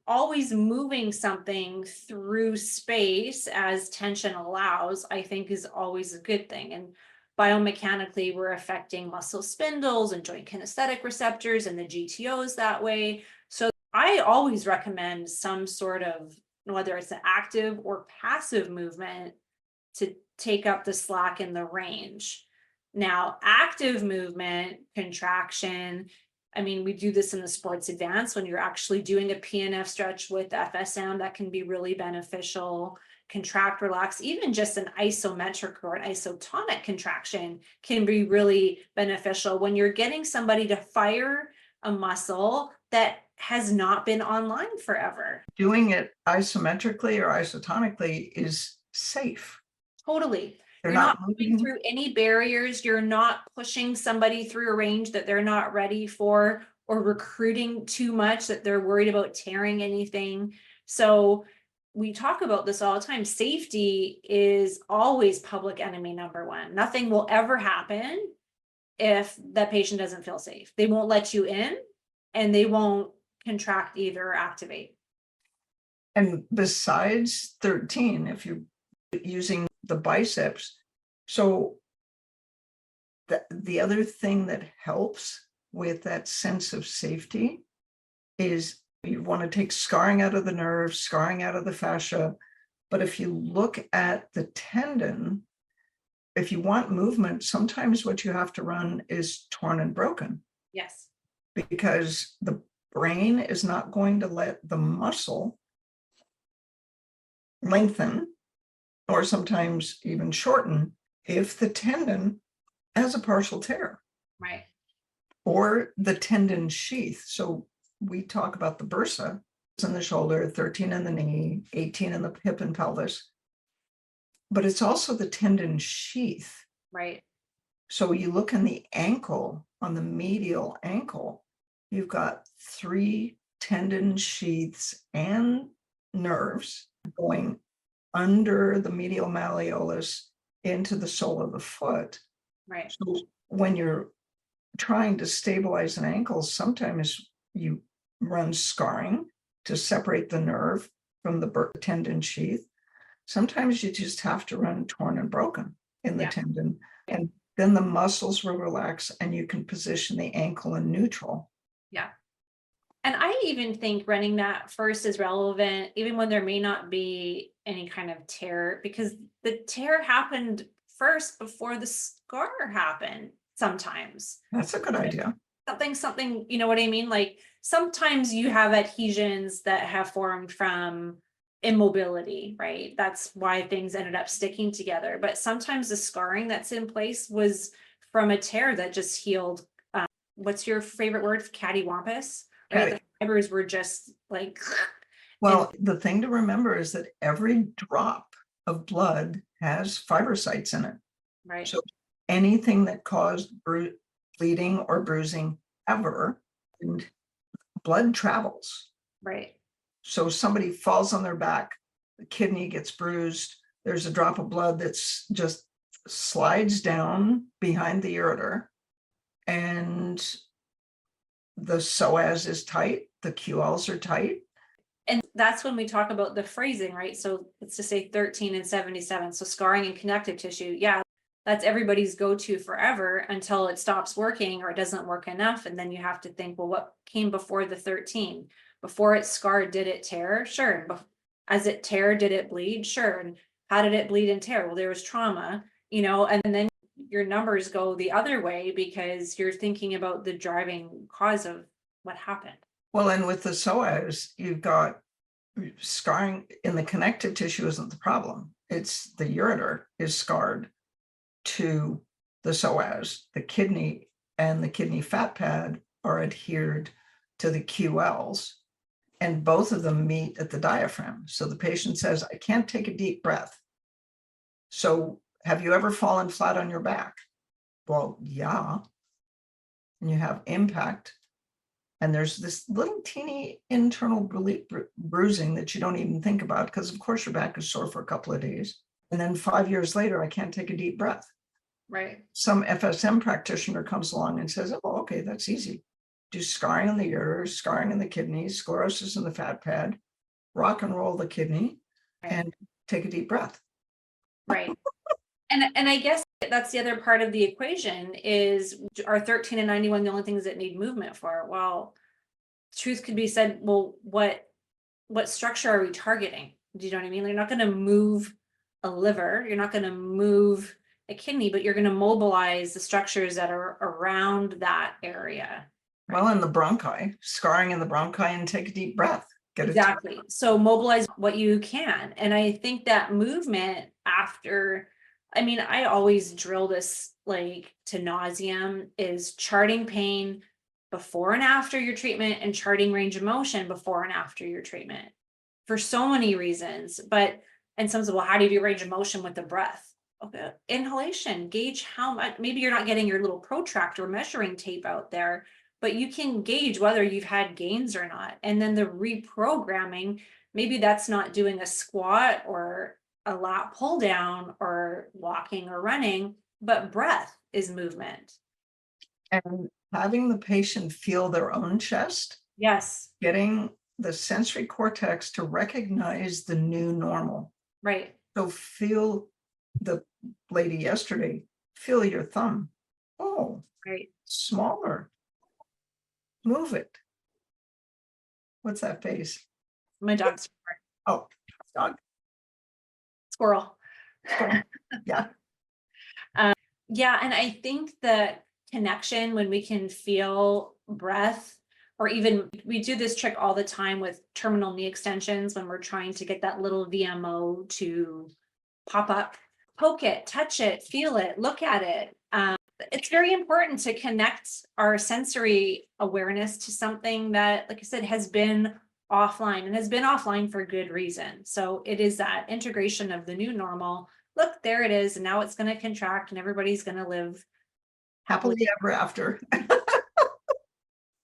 always moving something through space as tension allows, I think, is always a good thing. And biomechanically, we're affecting muscle spindles and joint kinesthetic receptors and the GTOs that way. So I always recommend some sort of, whether it's an active or passive movement, to take up the slack in the range. Now, active movement, contraction, I mean, we do this in the sports advance when you're actually doing a PNF stretch with FSM, that can be really beneficial. Contract, relax, even just an isometric or an isotonic contraction can be really beneficial when you're getting somebody to fire a muscle that has not been online forever. Doing it isometrically or isotonically is safe. Totally. They're You're not moving moving through any barriers. You're not pushing somebody through a range that they're not ready for, or recruiting too much that they're worried about tearing anything. So we talk about this all the time. Safety is always public enemy number one. Nothing will ever happen if that patient doesn't feel safe. They won't let you in, and they won't contract either or activate. And besides 13, if you're using the biceps, so the other thing that helps with that sense of safety is you want to take scarring out of the nerve, scarring out of the fascia. But if you look at the tendon, if you want movement, sometimes what you have to run is torn and broken. Yes. Because the brain is not going to let the muscle lengthen or sometimes even shorten if the tendon has a partial tear. Right. Or the tendon sheath. So we talk about the bursa in the shoulder, 13 in the knee, 18 in the hip and pelvis. But it's also the tendon sheath. Right. So you look in the ankle, on the medial ankle, you've got 3 tendon sheaths and nerves going under the medial malleolus into the sole of the foot. Right. So when you're trying to stabilize an ankle, sometimes you run scarring to separate the nerve from the tendon sheath. Sometimes you just have to run torn and broken in the tendon, and then the muscles will relax and you can position the ankle in neutral. Yeah. And I even think running that first is relevant, even when there may not be any kind of tear, because the tear happened first before the scar happened sometimes. That's a good idea. Something, you know what I mean? Like sometimes you have adhesions that have formed from immobility, right? That's why things ended up sticking together. But sometimes the scarring that's in place was from a tear that just healed. What's your favorite word? Cattywampus? Right? The fibers were just like. Well, the thing to remember is that every drop of blood has fibrosites in it. Right. So anything that caused bleeding or bruising ever, and blood travels. Right. So somebody falls on their back, the kidney gets bruised, there's a drop of blood that's just slides down behind the ureter, and the psoas is tight, the QLs are tight. And that's when we talk about the phrasing, right? So let's just say 13 and 77. So scarring and connective tissue. Yeah, that's everybody's go-to forever until it stops working or it doesn't work enough. And then you have to think, well, what came before the 13? Before it scarred, did it tear? Sure. As it tear, did it bleed? Sure. And how did it bleed and tear? Well, there was trauma, and then your numbers go the other way because you're thinking about the driving cause of what happened. Well, and with the psoas, you've got scarring in the connective tissue isn't the problem. It's the ureter is scarred to the psoas. The kidney and the kidney fat pad are adhered to the QLs, and both of them meet at the diaphragm. So the patient says, I can't take a deep breath. So have you ever fallen flat on your back? Well, yeah. And you have impact. And there's this little teeny internal bruising that you don't even think about because, of course, your back is sore for a couple of days. And then 5 years later, I can't take a deep breath. Right. Some FSM practitioner comes along and says, oh, okay, that's easy. Do scarring in the ureter, scarring in the kidneys, sclerosis in the fat pad, rock and roll the kidney, and take a deep breath. Right. And I guess that's the other part of the equation is, are 13 and 91 the only things that need movement for? Well, truth could be said, well, what structure are we targeting? Do you know what I mean? You're not going to move a liver, you're not going to move a kidney, but you're going to mobilize the structures that are around that area. Well, in the bronchi, scarring in the bronchi, and take a deep breath. Exactly. So mobilize what you can. And I think that movement after, I always drill this like to nauseam, is charting pain before and after your treatment and charting range of motion before and after your treatment for so many reasons. And some say, well, how do you do range of motion with the breath? Okay. Inhalation, gauge how much, maybe you're not getting your little protractor measuring tape out there, but you can gauge whether you've had gains or not. And then the reprogramming, maybe that's not doing a squat or a lat pull down or walking or running, but breath is movement. And having the patient feel their own chest. Yes. Getting the sensory cortex to recognize the new normal. Right. So feel the lady yesterday, feel your thumb. Oh, right. Smaller. Move it. What's that face? My dog's. Oh, dog. Squirrel. Yeah. Yeah. And I think the connection when we can feel breath, or even we do this trick all the time with terminal knee extensions when we're trying to get that little VMO to pop up, poke it, touch it, feel it, look at it. It's very important to connect our sensory awareness to something that, like I said, has been offline and has been offline for good reason. So it is that integration of the new normal. Look, there it is. And now it's going to contract and everybody's going to live happily ever after.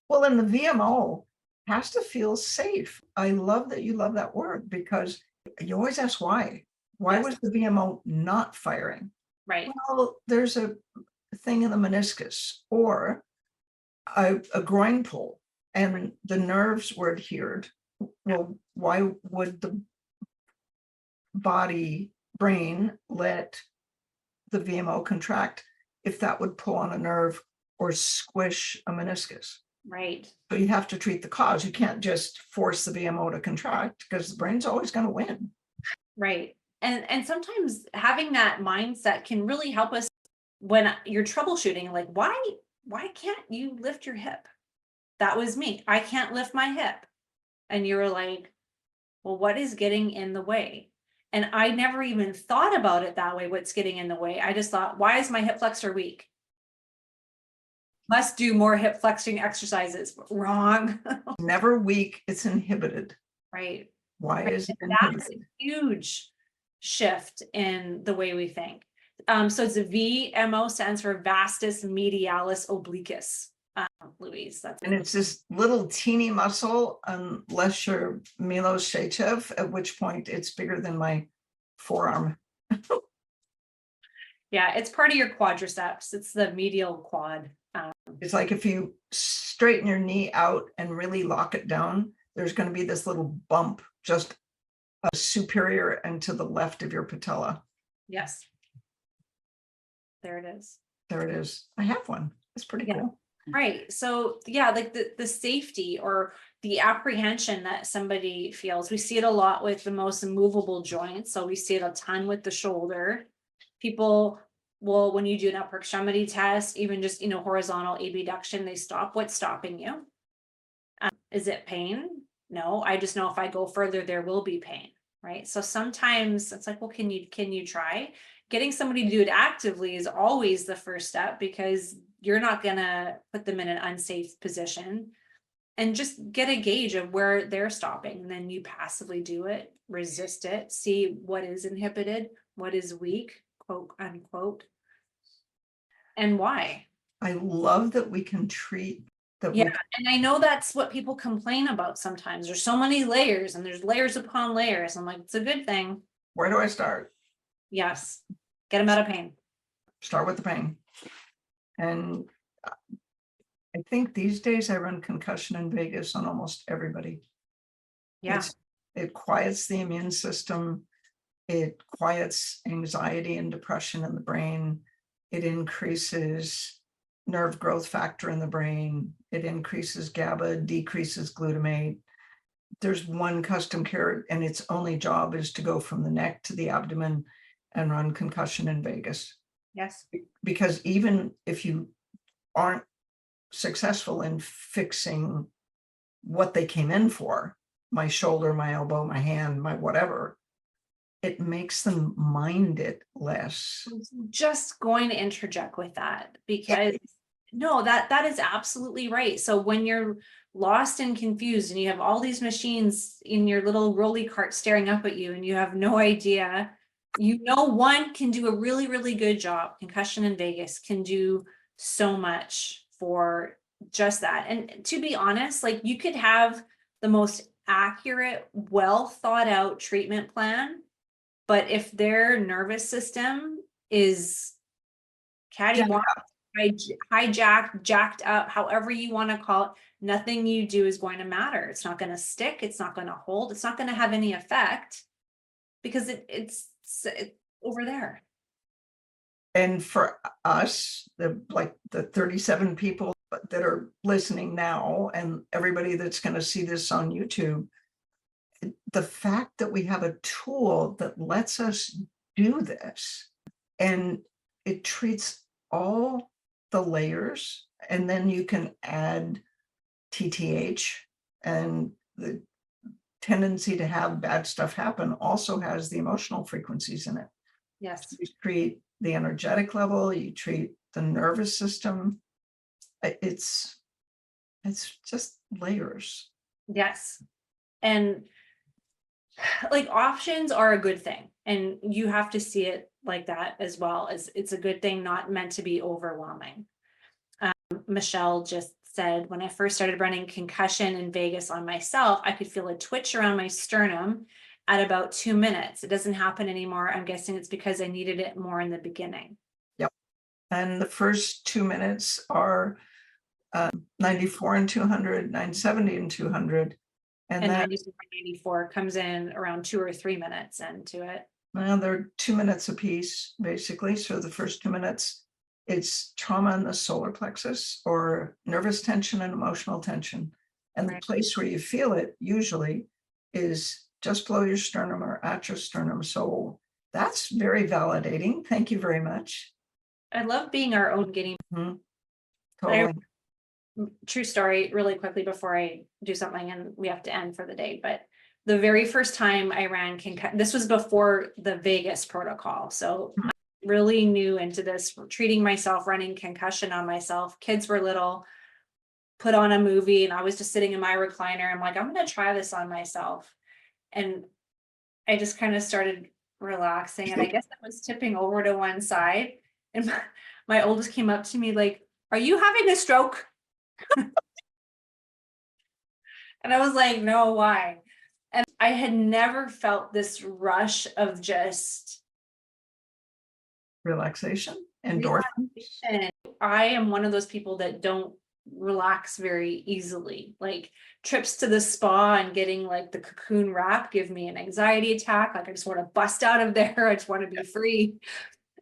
Well, and the VMO has to feel safe. I love that you love that word because you always ask why. Why Yes. was the VMO not firing? Right. Well, there's a thing in the meniscus or a groin pull and the nerves were adhered. Well, why would the brain let the VMO contract if that would pull on a nerve or squish a meniscus? Right. So you have to treat the cause. You can't just force the VMO to contract because the brain's always going to win. Right. And sometimes having that mindset can really help us when you're troubleshooting, like, why can't you lift your hip? That was me. I can't lift my hip. And you were like, well, what is getting in the way? And I never even thought about it that way. What's getting in the way? I just thought, why is my hip flexor weak? Must do more hip flexing exercises. Wrong. Never weak, it's inhibited. Right. Why Right. is it And that's inhibited? a huge shift in the way we think. So it's a VMO stands for vastus medialis obliquus. Louise, that's And it's this little teeny muscle, unless you're Milos Shechev, at which point it's bigger than my forearm. yeah, it's part of your quadriceps. It's the medial quad. It's like if you straighten your knee out and really lock it down, there's going to be this little bump just superior and to the left of your patella. Yes. There it is. There it is. I have one. It's pretty cool. Right. So yeah, like the safety or the apprehension that somebody feels. We see it a lot with the most immovable joints. So we see it a ton with the shoulder. People will, when you do an upper extremity test, even just, horizontal abduction, they stop. What's stopping you? Is it pain? No, I just know if I go further, there will be pain. Right. So sometimes it's like, well, can you try? Getting somebody to do it actively is always the first step, because you're not going to put them in an unsafe position, and just get a gauge of where they're stopping. And then you passively do it, resist it, see what is inhibited, what is weak, quote unquote, and why. I love that we can treat that. Yeah. And I know that's what people complain about sometimes. There's so many layers and there's layers upon layers. I'm like, it's a good thing. Where do I start? Yes. Get them out of pain. Start with the pain. And I think these days I run concussion in Vegas on almost everybody. Yeah. It quiets the immune system. It quiets anxiety and depression in the brain. It increases nerve growth factor in the brain. It increases GABA, decreases glutamate. There's one custom care, and its only job is to go from the neck to the abdomen and run concussion in Vegas. Yes. Because even if you aren't successful in fixing what they came in for, my shoulder, my elbow, my hand, my whatever, it makes them mind it less. Just going to interject with that, because no, that is absolutely right. So when you're lost and confused and you have all these machines in your little rolly cart staring up at you and you have no idea, one can do a really, really good job. Concussion in Vegas can do so much for just that. And to be honest, like, you could have the most accurate, well thought out treatment plan, but if their nervous system is cattywampus, hijacked, jacked up, however you want to call it, nothing you do is going to matter. It's not going to stick. It's not going to hold. It's not going to have any effect, because it's over there. And for us, the 37 people that are listening now, and everybody that's going to see this on YouTube, the fact that we have a tool that lets us do this, and it treats all the layers, and then you can add TTH, and the tendency to have bad stuff happen also has the emotional frequencies in it. Yes. You treat the energetic level, you treat the nervous system. It's just layers. Yes. And like, options are a good thing, and you have to see it like that as well, as it's a good thing, not meant to be overwhelming. Michelle just said, when I first started running concussion in Vegas on myself, I could feel a twitch around my sternum at about 2 minutes. It doesn't happen anymore. I'm guessing it's because I needed it more in the beginning. Yep. And the first 2 minutes are 94 and 200, 970 and 200. And that 94 comes in around 2 or 3 minutes into it. Well, they're 2 minutes apiece, basically. So the first 2 minutes, it's trauma in the solar plexus, or nervous tension and emotional tension. And Right. the place where you feel it usually is just below your sternum or at your sternum. So that's very validating. Thank you very much. I love being our own guinea. Totally. True story, really quickly before I do something and we have to end for the day. But the very first time I ran this was before the Vegas protocol. So I'm really new into this, treating myself, running concussion on myself. Kids were little, put on a movie, and I was just sitting in my recliner. I'm like, I'm going to try this on myself. And I just kind of started relaxing, and I guess I was tipping over to one side. And my oldest came up to me like, "Are you having a stroke?" And I was like, "No, why?" And I had never felt this rush of just Relaxation, endorphins. I am one of those people that don't relax very easily. Like trips to the spa and getting like the cocoon wrap give me an anxiety attack. Like I just want to bust out of there. I just want to be free.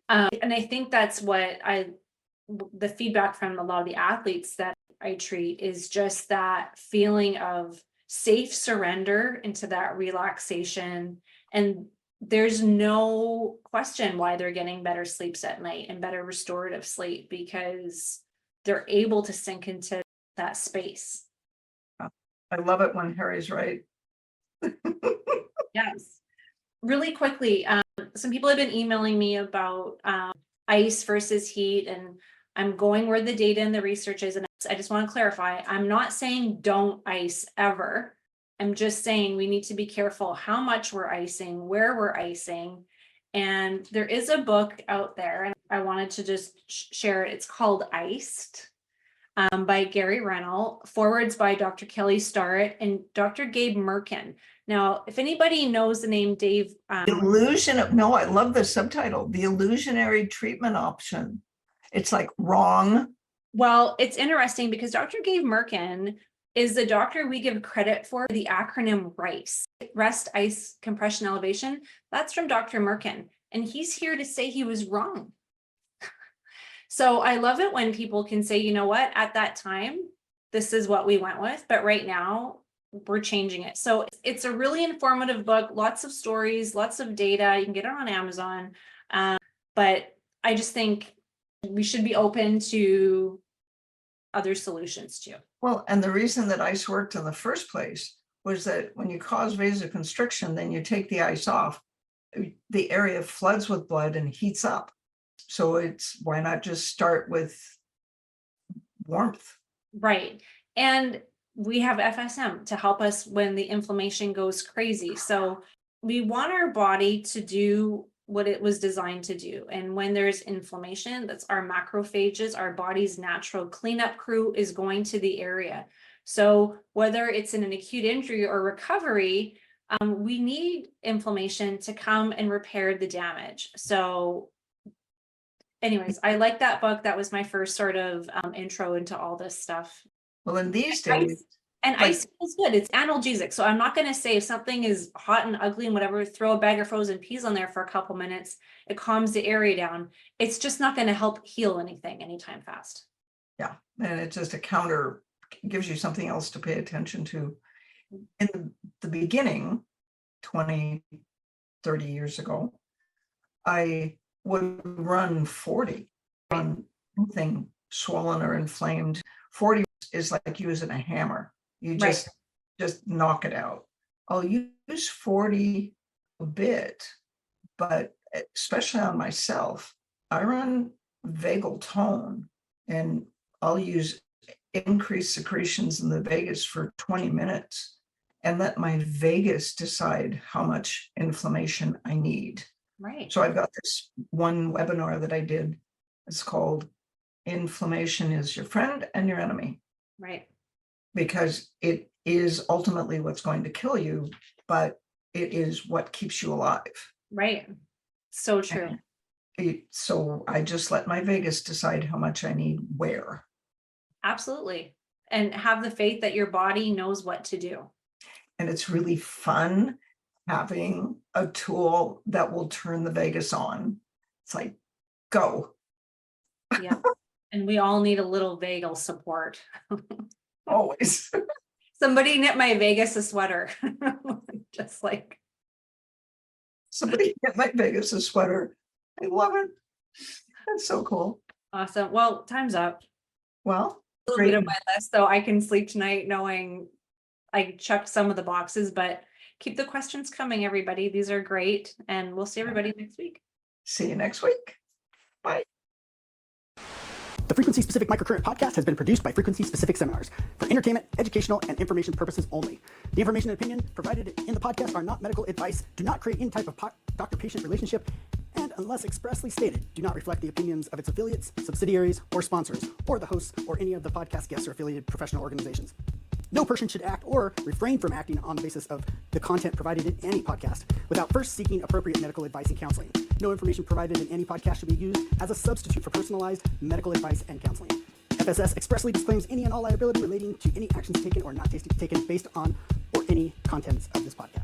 And I think that's what the feedback from a lot of the athletes that I treat is just that feeling of safe surrender into that relaxation. And there's no question why they're getting better sleeps at night and better restorative sleep, because they're able to sink into that space. I love it when Harry's right. Yes. Really quickly, some people have been emailing me about ice versus heat, and I'm going where the data and the research is. And I just want to clarify, I'm not saying don't ice ever. I'm just saying we need to be careful how much we're icing, where we're icing. And there is a book out there, and I wanted to just share it. It's called Iced by Gary Reynolds, forwards by Dr. Kelly Starrett and Dr. Gabe Merkin. Now, if anybody knows the name Dave. No, I love the subtitle, The Illusionary Treatment Option. It's like wrong. Well, it's interesting because Dr. Gabe Merkin is the doctor we give credit for the acronym RICE, Rest, Ice, Compression, Elevation. That's from Dr. Merkin. And he's here to say he was wrong. So I love it when people can say, you know what, at that time, this is what we went with, but right now we're changing it. So it's a really informative book, lots of stories, lots of data. You can get it on Amazon. But I just think we should be open to other solutions too. Well, and the reason that ice worked in the first place was that when you cause vasoconstriction, then you take the ice off, the area floods with blood and heats up. So it's, why not just start with warmth? Right. And we have FSM to help us when the inflammation goes crazy. So we want our body to do what it was designed to do. And when there's inflammation, that's our macrophages, our body's natural cleanup crew is going to the area. So whether it's in an acute injury or recovery, we need inflammation to come and repair the damage. So anyways, I like that book. That was my first sort of intro into all this stuff. Well, in these days, ice is good. It's analgesic. So I'm not going to say if something is hot and ugly and whatever, throw a bag of frozen peas on there for a couple minutes. It calms the area down. It's just not going to help heal anything anytime fast. Yeah. And it's just a counter, gives you something else to pay attention to. In the beginning, 20, 30 years ago, I would run 40 on anything swollen or inflamed. 40 is like using a hammer. You just knock it out. I'll use 40 a bit, but especially on myself, I run vagal tone, and I'll use increased secretions in the vagus for 20 minutes and let my vagus decide how much inflammation I need. Right. So I've got this one webinar that I did. It's called Inflammation is Your Friend and Your Enemy. Right. Because it is ultimately what's going to kill you, but it is what keeps you alive. Right. So true. So I just let my vagus decide how much I need where. Absolutely. And have the faith that your body knows what to do. And it's really fun having a tool that will turn the vagus on. It's like, go. Yeah. And we all need a little vagal support. Always. Somebody knit my Vegas a sweater. Just like, Somebody get my Vegas a sweater. I love it. That's so cool. awesome. Well, time's up. Well, A little bit of my list, so I can sleep tonight knowing I checked some of the boxes, but keep the questions coming, everybody. These are great, and we'll see everybody next week. see you next week. Bye. The Frequency Specific Microcurrent podcast has been produced by Frequency Specific Seminars for entertainment, educational, and information purposes only. The information and opinion provided in the podcast are not medical advice, do not create any type of doctor-patient relationship, and unless expressly stated, do not reflect the opinions of its affiliates, subsidiaries, or sponsors, or the hosts, or any of the podcast guests or affiliated professional organizations. No person should act or refrain from acting on the basis of the content provided in any podcast without first seeking appropriate medical advice and counseling. No information provided in any podcast should be used as a substitute for personalized medical advice and counseling. FSS expressly disclaims any and all liability relating to any actions taken or not taken based on or any contents of this podcast.